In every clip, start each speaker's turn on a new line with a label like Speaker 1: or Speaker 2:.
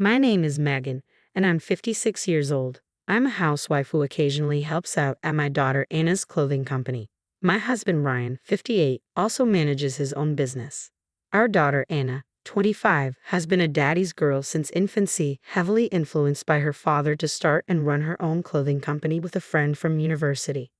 Speaker 1: My name is Megan, and I'm 56 years old. I'm a housewife who occasionally helps out at my daughter Anna's clothing company. My husband Ryan, 58, also manages his own business. Our daughter Anna, 25, has been a daddy's girl since infancy, heavily influenced by her father to start and run her own clothing company with a friend from university.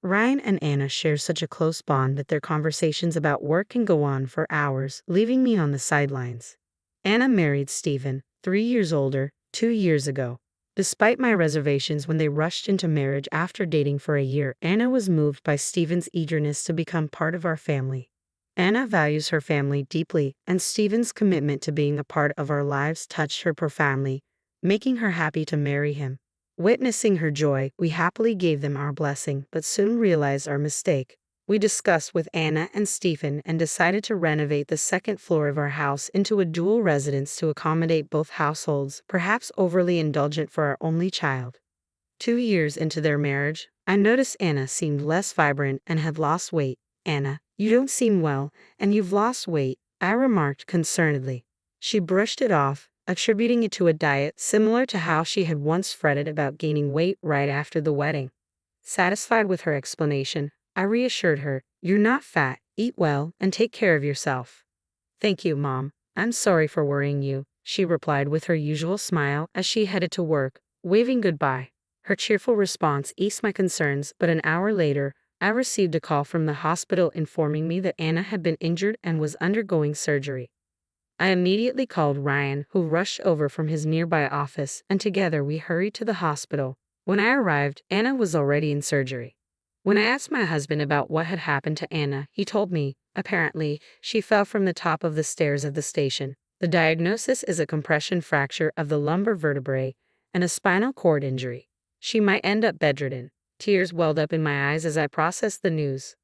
Speaker 1: Ryan and Anna share such a close bond that their conversations about work can go on for hours, leaving me on the sidelines. Anna married Stephen, 3 years older, 2 years ago. Despite my reservations when they rushed into marriage after dating for a year, Anna was moved by Stephen's eagerness to become part of our family. Anna values her family deeply, and Stephen's commitment to being a part of our lives touched her profoundly, making her happy to marry him. Witnessing her joy, we happily gave them our blessing, but soon realized our mistake. We discussed with Anna and Stephen and decided to renovate the second floor of our house into a dual residence to accommodate both households, perhaps overly indulgent for our only child. 2 years into their marriage, I noticed Anna seemed less vibrant and had lost weight. "Anna, you don't seem well, and you've lost weight," I remarked concernedly. She brushed it off, attributing it to a diet similar to how she had once fretted about gaining weight right after the wedding. Satisfied with her explanation, I reassured her, "You're not fat, eat well, and take care of yourself." "Thank you, Mom. I'm sorry for worrying you," she replied with her usual smile as she headed to work, waving goodbye. Her cheerful response eased my concerns, but an hour later, I received a call from the hospital informing me that Anna had been injured and was undergoing surgery. I immediately called Ryan, who rushed over from his nearby office, and together we hurried to the hospital. When I arrived, Anna was already in surgery. When I asked my husband about what had happened to Anna, he told me, apparently, she fell from the top of the stairs of the station. The diagnosis is a compression fracture of the lumbar vertebrae and a spinal cord injury. She might end up bedridden. Tears welled up in my eyes as I processed the news.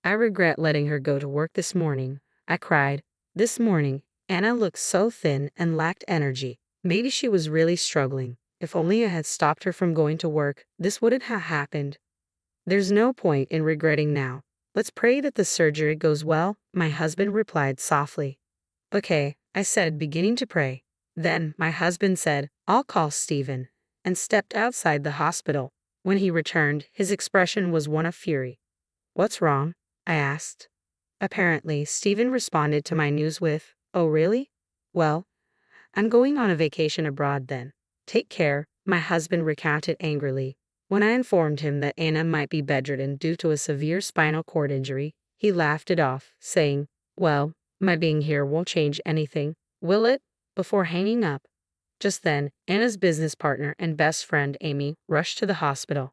Speaker 1: "I regret letting her go to work this morning," I cried. "This morning, Anna looked so thin and lacked energy. Maybe she was really struggling. If only I had stopped her from going to work, this wouldn't have happened." "There's no point in regretting now. Let's pray that the surgery goes well," my husband replied softly. "Okay," I said, beginning to pray. Then my husband said, "I'll call Stephen," and stepped outside the hospital. When he returned, his expression was one of fury. "What's wrong?" I asked. Apparently, Stephen responded to my news with, "Oh really? Well, I'm going on a vacation abroad then. Take care," my husband recounted angrily. When I informed him that Anna might be bedridden due to a severe spinal cord injury, he laughed it off, saying, "Well, my being here won't change anything, will it?" before hanging up. Just then, Anna's business partner and best friend Amy rushed to the hospital.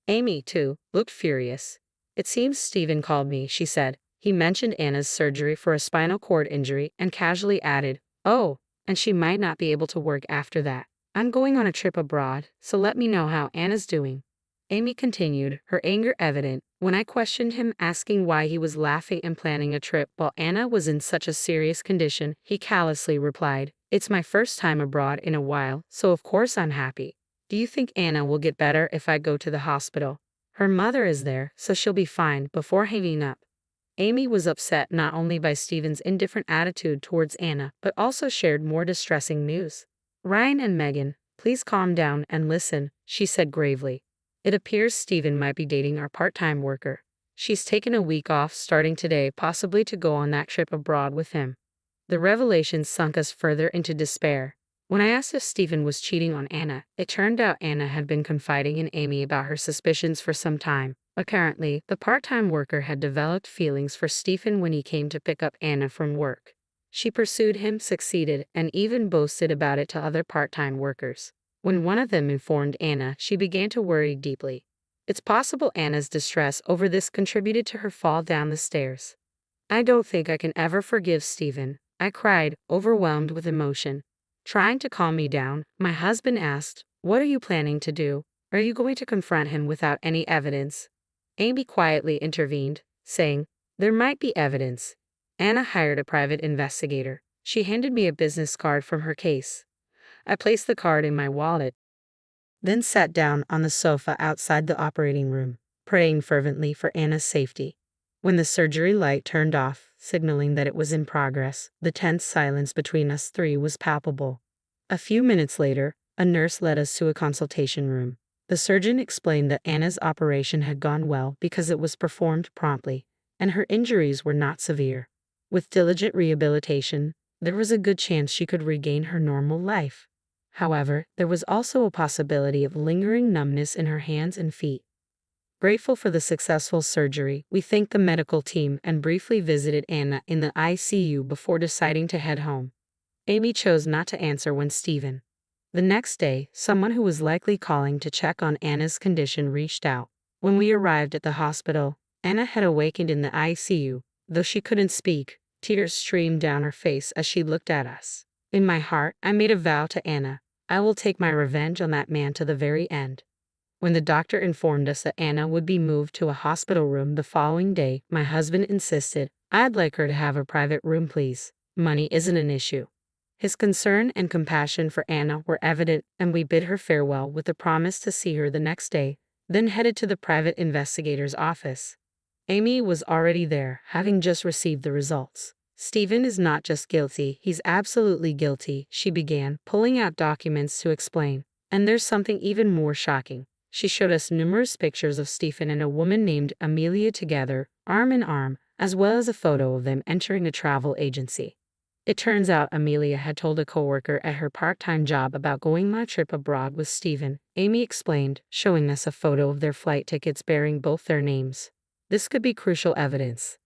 Speaker 1: Amy, too, looked furious. "It seems Stephen called me," she said. He mentioned Anna's surgery for a spinal cord injury and casually added, "Oh, and she might not be able to work after that. I'm going on a trip abroad, so let me know how Anna's doing." Amy continued, her anger evident. When I questioned him, asking why he was laughing and planning a trip while Anna was in such a serious condition, he callously replied, "It's my first time abroad in a while, so of course I'm happy. Do you think Anna will get better if I go to the hospital? Her mother is there, so she'll be fine," before hanging up. Amy was upset not only by Stephen's indifferent attitude towards Anna, but also shared more distressing news. "Ryan and Megan, please calm down and listen," she said gravely. "It appears Stephen might be dating our part-time worker. She's taken a week off starting today, possibly to go on that trip abroad with him." The revelation sunk us further into despair. When I asked if Stephen was cheating on Anna, it turned out Anna had been confiding in Amy about her suspicions for some time. Apparently, the part-time worker had developed feelings for Stephen when he came to pick up Anna from work. She pursued him, succeeded, and even boasted about it to other part-time workers. When one of them informed Anna, she began to worry deeply. It's possible Anna's distress over this contributed to her fall down the stairs. "I don't think I can ever forgive Stephen," I cried, overwhelmed with emotion. Trying to calm me down, my husband asked, "What are you planning to do? Are you going to confront him without any evidence?" Amy quietly intervened, saying, "There might be evidence." Anna hired a private investigator. She handed me a business card from her case. I placed the card in my wallet, then sat down on the sofa outside the operating room, praying fervently for Anna's safety. When the surgery light turned off, signaling that it was in progress, the tense silence between us three was palpable. A few minutes later, a nurse led us to a consultation room. The surgeon explained that Anna's operation had gone well because it was performed promptly, and her injuries were not severe. With diligent rehabilitation, there was a good chance she could regain her normal life. However, there was also a possibility of lingering numbness in her hands and feet. Grateful for the successful surgery, we thanked the medical team and briefly visited Anna in the ICU before deciding to head home. Amy chose not to answer when Stephen. The next day, someone who was likely calling to check on Anna's condition reached out. When we arrived at the hospital, Anna had awakened in the ICU. Though she couldn't speak, tears streamed down her face as she looked at us. In my heart, I made a vow to Anna. I will take my revenge on that man to the very end. When the doctor informed us that Anna would be moved to a hospital room the following day, my husband insisted, "I'd like her to have a private room, please. Money isn't an issue." His concern and compassion for Anna were evident, and we bid her farewell with a promise to see her the next day, then headed to the private investigator's office. Amy was already there, having just received the results. "Stephen is not just guilty, he's absolutely guilty," she began, pulling out documents to explain. "And there's something even more shocking." She showed us numerous pictures of Stephen and a woman named Amelia together, arm in arm, as well as a photo of them entering a travel agency. It turns out Amelia had told a coworker at her part-time job about going on a trip abroad with Stephen, Amy explained, showing us a photo of their flight tickets bearing both their names. "This could be crucial evidence.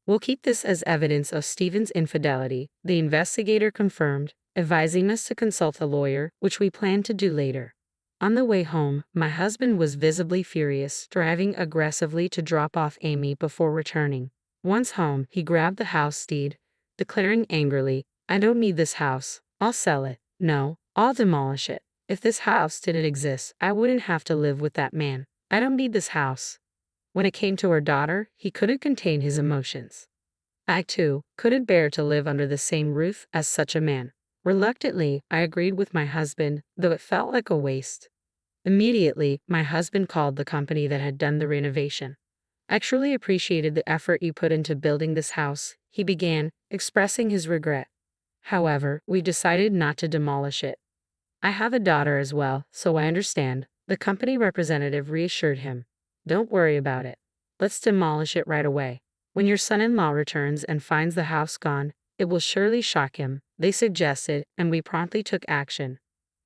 Speaker 1: We'll keep this as evidence of Stephen's infidelity," the investigator confirmed, advising us to consult a lawyer, which we plan to do later. On the way home, my husband was visibly furious, driving aggressively to drop off Amy before returning. Once home, he grabbed the house deed, declaring angrily, "I don't need this house. I'll sell it. No, I'll demolish it. If this house didn't exist, I wouldn't have to live with that man. I don't need this house." When it came to our daughter, he couldn't contain his emotions. I, too, couldn't bear to live under the same roof as such a man. Reluctantly, I agreed with my husband, though it felt like a waste. Immediately, my husband called the company that had done the renovation. "I truly appreciated the effort you put into building this house," he began, expressing his regret. "However, we decided not to demolish it. I have a daughter as well, so I understand," the company representative reassured him. "Don't worry about it. Let's demolish it right away. When your son-in-law returns and finds the house gone, it will surely shock him," they suggested, and we promptly took action.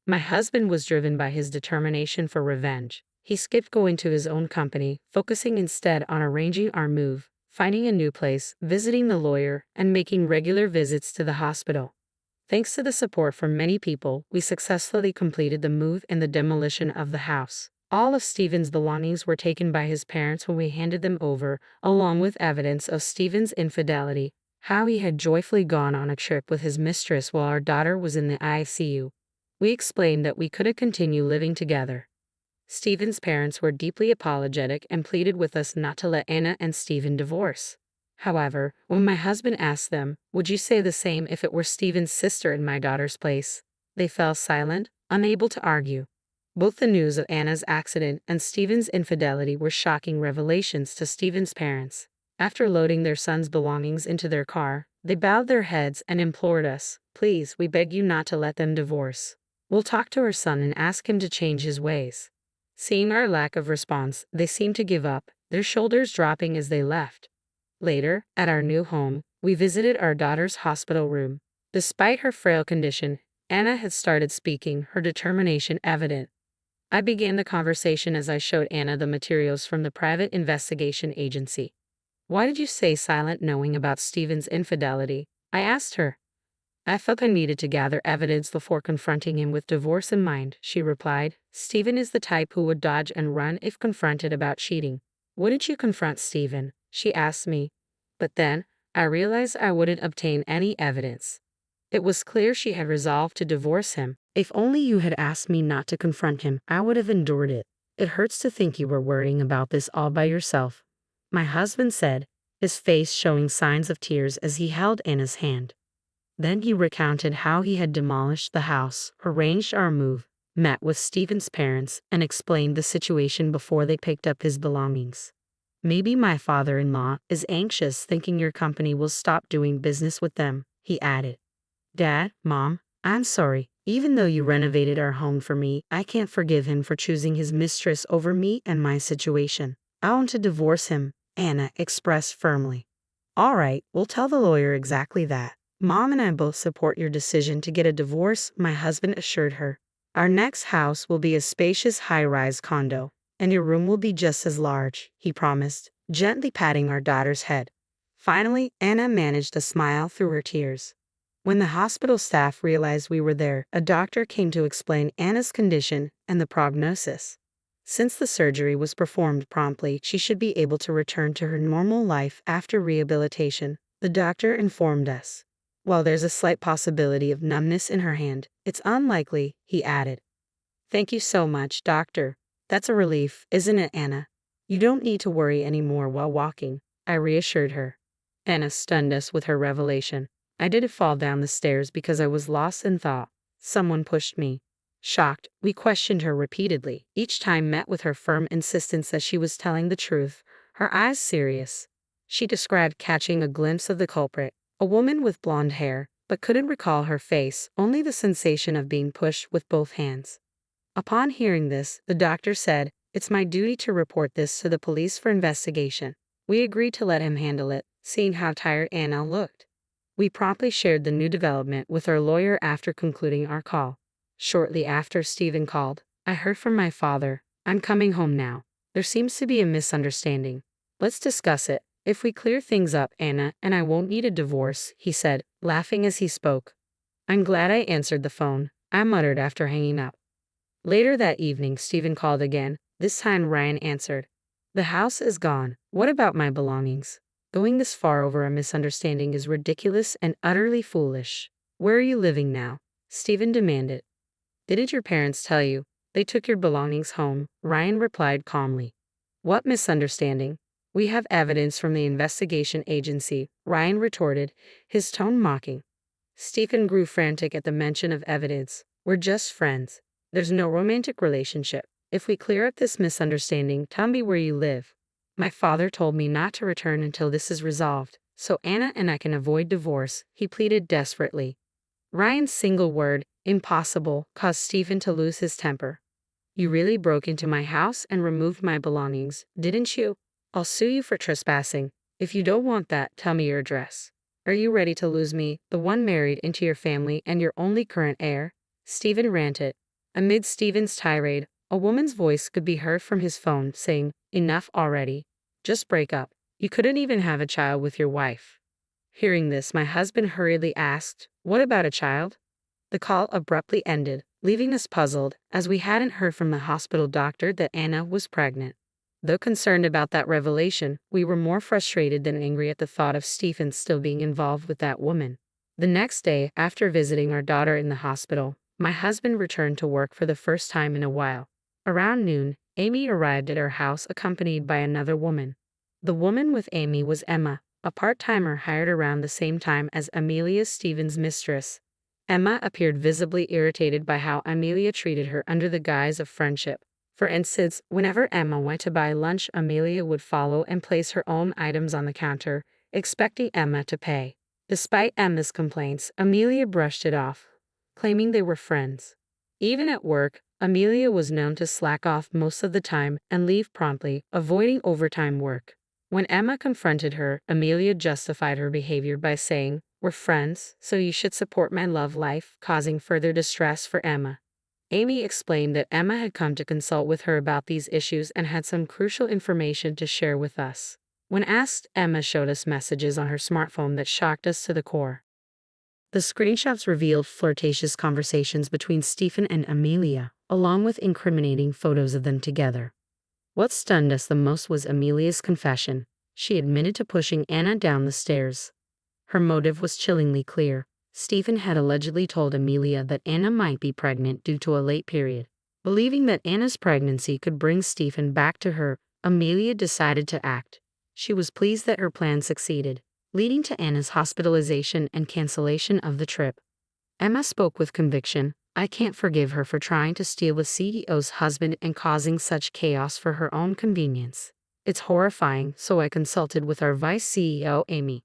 Speaker 1: My husband was driven by his determination for revenge. He skipped going to his own company, focusing instead on arranging our move, finding a new place, visiting the lawyer, and making regular visits to the hospital. Thanks to the support from many people, we successfully completed the move and the demolition of the house. All of Stephen's belongings were taken by his parents when we handed them over, along with evidence of Stephen's infidelity, how he had joyfully gone on a trip with his mistress while our daughter was in the ICU. We explained that we couldn't continue living together. Stephen's parents were deeply apologetic and pleaded with us not to let Anna and Stephen divorce. However, when my husband asked them, "Would you say the same if it were Stephen's sister in my daughter's place?" they fell silent, unable to argue. Both the news of Anna's accident and Stephen's infidelity were shocking revelations to Stephen's parents. After loading their son's belongings into their car, they bowed their heads and implored us, "Please, we beg you not to let them divorce. We'll talk to our son and ask him to change his ways." Seeing our lack of response, they seemed to give up, their shoulders dropping as they left. Later, at our new home, we visited our daughter's hospital room. Despite her frail condition, Anna had started speaking, her determination evident. I began the conversation as I showed Anna the materials from the private investigation agency. "Why did you stay silent knowing about Stephen's infidelity?" I asked her. "I felt I needed to gather evidence before confronting him with divorce in mind," she replied. "Stephen is the type who would dodge and run if confronted about cheating." "Wouldn't you confront Stephen?" she asked me. But then, I realized I wouldn't obtain any evidence. It was clear she had resolved to divorce him. "If only you had asked me not to confront him, I would have endured it. It hurts to think you were worrying about this all by yourself," my husband said, his face showing signs of tears as he held Anna's hand. Then he recounted how he had demolished the house, arranged our move, met with Stephen's parents, and explained the situation before they picked up his belongings. "Maybe my father-in-law is anxious thinking your company will stop doing business with them," he added. "Dad, Mom, I'm sorry. Even though you renovated our home for me, I can't forgive him for choosing his mistress over me and my situation. I want to divorce him, Anna expressed firmly. All right, we'll tell the lawyer exactly that. Mom and I both support your decision to get a divorce, my husband assured her. Our next house will be a spacious high-rise condo, and your room will be just as large, he promised, gently patting our daughter's head. Finally, Anna managed a smile through her tears. When the hospital staff realized we were there, a doctor came to explain Anna's condition and the prognosis. Since the surgery was performed promptly, she should be able to return to her normal life after rehabilitation, the doctor informed us. While there's a slight possibility of numbness in her hand, it's unlikely, he added. Thank you so much, doctor. That's a relief, isn't it, Anna? You don't need to worry anymore while walking, I reassured her. Anna stunned us with her revelation. I didn't fall down the stairs because I was lost in thought. Someone pushed me. Shocked, we questioned her repeatedly, each time met with her firm insistence that she was telling the truth, her eyes serious. She described catching a glimpse of the culprit, a woman with blonde hair, but couldn't recall her face, only the sensation of being pushed with both hands. Upon hearing this, the doctor said, "It's my duty to report this to the police for investigation." We agreed to let him handle it, seeing how tired Anna looked. We promptly shared the new development with our lawyer after concluding our call. Shortly after Stephen called, I heard from my father, "I'm coming home now. There seems to be a misunderstanding. Let's discuss it. If we clear things up, Anna and I won't need a divorce," he said, laughing as he spoke. "I'm glad I answered the phone," I muttered after hanging up. Later that evening, Stephen called again. This time Ryan answered. "The house is gone. What about my belongings? Going this far over a misunderstanding is ridiculous and utterly foolish. Where are you living now?" Stephen demanded. "Didn't your parents tell you? They took your belongings home," Ryan replied calmly. "What misunderstanding? We have evidence from the investigation agency," Ryan retorted, his tone mocking. Stephen grew frantic at the mention of evidence. "We're just friends. There's no romantic relationship. If we clear up this misunderstanding, tell me where you live." "My father told me not to return until this is resolved, so Anna and I can avoid divorce," he pleaded desperately. Ryan's single word, "impossible," caused Stephen to lose his temper. "You really broke into my house and removed my belongings, didn't you? I'll sue you for trespassing. If you don't want that, tell me your address. Are you ready to lose me, the one married into your family and your only current heir?" Stephen ranted. Amid Stephen's tirade, a woman's voice could be heard from his phone saying, "Enough already. Just break up. You couldn't even have a child with your wife." Hearing this, my husband hurriedly asked, "What about a child?" The call abruptly ended, leaving us puzzled, as we hadn't heard from the hospital doctor that Anna was pregnant. Though concerned about that revelation, we were more frustrated than angry at the thought of Stephen still being involved with that woman. The next day, after visiting our daughter in the hospital, my husband returned to work for the first time in a while. Around noon, Amy arrived at our house accompanied by another woman. The woman with Amy was Emma, a part-timer hired around the same time as Amelia, Stephen's mistress. Emma appeared visibly irritated by how Amelia treated her under the guise of friendship. For instance, whenever Emma went to buy lunch, Amelia would follow and place her own items on the counter, expecting Emma to pay. Despite Emma's complaints, Amelia brushed it off, claiming they were friends. Even at work, Amelia was known to slack off most of the time and leave promptly, avoiding overtime work. When Emma confronted her, Amelia justified her behavior by saying, "We're friends, so you should support my love life," causing further distress for Emma. Amy explained that Emma had come to consult with her about these issues and had some crucial information to share with us. When asked, Emma showed us messages on her smartphone that shocked us to the core. The screenshots revealed flirtatious conversations between Stephen and Amelia, along with incriminating photos of them together. What stunned us the most was Amelia's confession. She admitted to pushing Anna down the stairs. Her motive was chillingly clear. Stephen had allegedly told Amelia that Anna might be pregnant due to a late period. Believing that Anna's pregnancy could bring Stephen back to her, Amelia decided to act. She was pleased that her plan succeeded, leading to Anna's hospitalization and cancellation of the trip. Emma spoke with conviction. "I can't forgive her for trying to steal the CEO's husband and causing such chaos for her own convenience. It's horrifying," so I consulted with our vice CEO, Amy.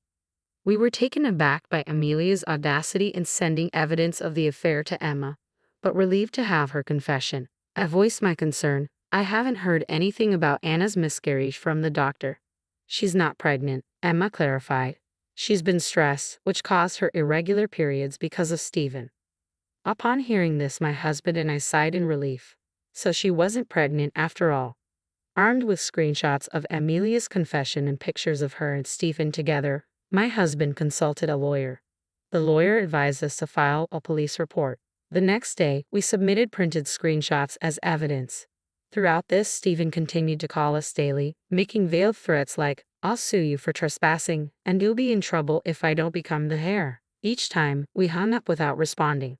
Speaker 1: We were taken aback by Amelia's audacity in sending evidence of the affair to Emma, but relieved to have her confession. I voiced my concern. I haven't heard anything about Anna's miscarriage from the doctor. She's not pregnant, Emma clarified. She's been stressed, which caused her irregular periods because of Stephen. Upon hearing this, my husband and I sighed in relief. So she wasn't pregnant after all. Armed with screenshots of Amelia's confession and pictures of her and Stephen together, my husband consulted a lawyer. The lawyer advised us to file a police report. The next day, we submitted printed screenshots as evidence. Throughout this, Stephen continued to call us daily, making veiled threats like, "I'll sue you for trespassing, and you'll be in trouble if I don't become the heir." Each time, we hung up without responding.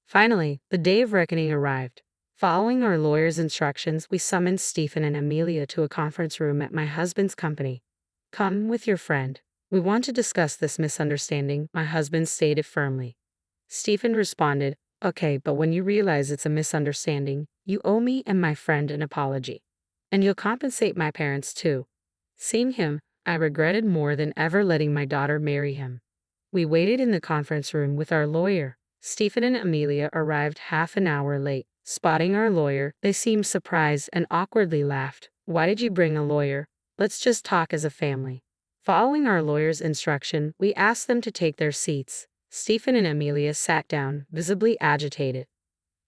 Speaker 1: Finally, the day of reckoning arrived. Following our lawyer's instructions, we summoned Stephen and Amelia to a conference room at my husband's company. "Come with your friend. We want to discuss this misunderstanding," my husband stated firmly. Stephen responded, "Okay, but when you realize it's a misunderstanding, you owe me and my friend an apology. And you'll compensate my parents too." Seeing him, I regretted more than ever letting my daughter marry him. We waited in the conference room with our lawyer. Stephen and Amelia arrived half an hour late. Spotting our lawyer, they seemed surprised and awkwardly laughed. "Why did you bring a lawyer? Let's just talk as a family." Following our lawyer's instruction, we asked them to take their seats. Stephen and Amelia sat down, visibly agitated.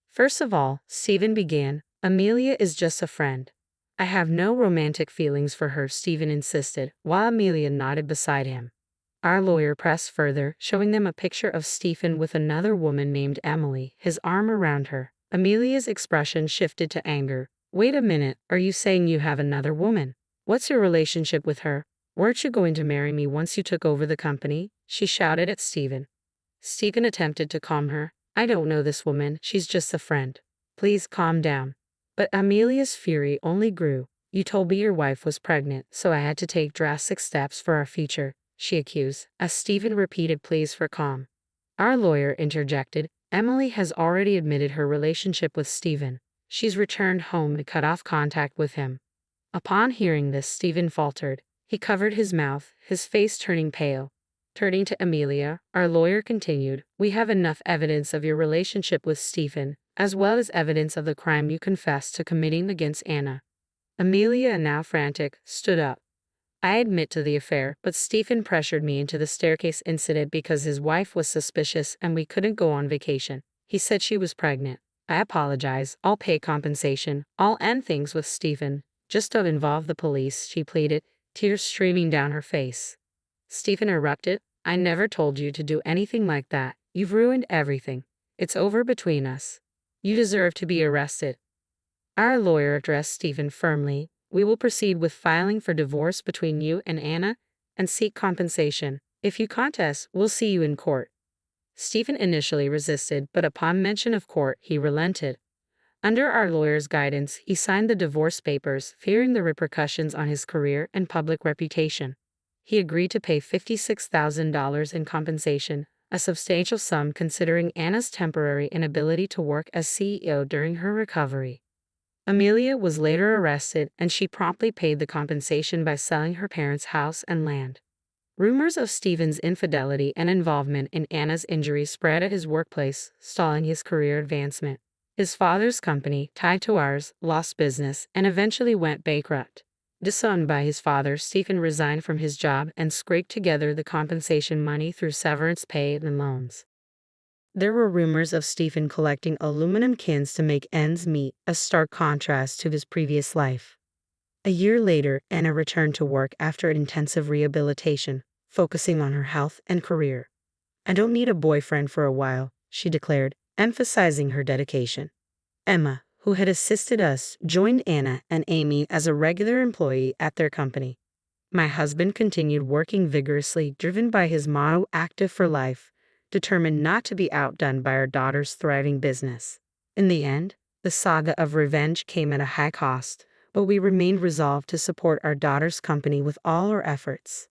Speaker 1: First of all, Stephen began, "Amelia is just a friend. I have no romantic feelings for her," Stephen insisted, while Amelia nodded beside him. Our lawyer pressed further, showing them a picture of Stephen with another woman named Emily, his arm around her. Amelia's expression shifted to anger. "Wait a minute, are you saying you have another woman? What's your relationship with her? Weren't you going to marry me once you took over the company?" she shouted at Stephen. Stephen attempted to calm her. "I don't know this woman, she's just a friend. Please calm down." But Amelia's fury only grew. "You told me your wife was pregnant, so I had to take drastic steps for our future," she accused, as Stephen repeated pleas for calm. Our lawyer interjected, "Emily has already admitted her relationship with Stephen. She's returned home and cut off contact with him." Upon hearing this, Stephen faltered. He covered his mouth, his face turning pale. Turning to Amelia, our lawyer continued, "We have enough evidence of your relationship with Stephen, as well as evidence of the crime you confessed to committing against Anna." Amelia, now frantic, stood up. "I admit to the affair, but Stephen pressured me into the staircase incident because his wife was suspicious and we couldn't go on vacation. He said she was pregnant. I apologize, I'll pay compensation, I'll end things with Stephen. Just don't involve the police," she pleaded, tears streaming down her face. Stephen erupted, "I never told you to do anything like that. You've ruined everything. It's over between us. You deserve to be arrested." Our lawyer addressed Stephen firmly. "We will proceed with filing for divorce between you and Anna and seek compensation. If you contest, we'll see you in court." Stephen initially resisted, but upon mention of court, he relented. Under our lawyer's guidance, he signed the divorce papers, fearing the repercussions on his career and public reputation. He agreed to pay $56,000 in compensation, a substantial sum considering Anna's temporary inability to work as CEO during her recovery. Amelia was later arrested, and she promptly paid the compensation by selling her parents' house and land. Rumors of Stephen's infidelity and involvement in Anna's injury spread at his workplace, stalling his career advancement. His father's company, tied to ours, lost business and eventually went bankrupt. Disowned by his father, Stephen resigned from his job and scraped together the compensation money through severance pay and loans. There were rumors of Stephen collecting aluminum cans to make ends meet, a stark contrast to his previous life. A year later, Anna returned to work after intensive rehabilitation, focusing on her health and career. "I don't need a boyfriend for a while," she declared, emphasizing her dedication. Emma, who had assisted us, joined Anna and Amy as a regular employee at their company. My husband continued working vigorously, driven by his motto, "Active for life," determined not to be outdone by our daughter's thriving business. In the end, the saga of revenge came at a high cost, but we remained resolved to support our daughter's company with all our efforts.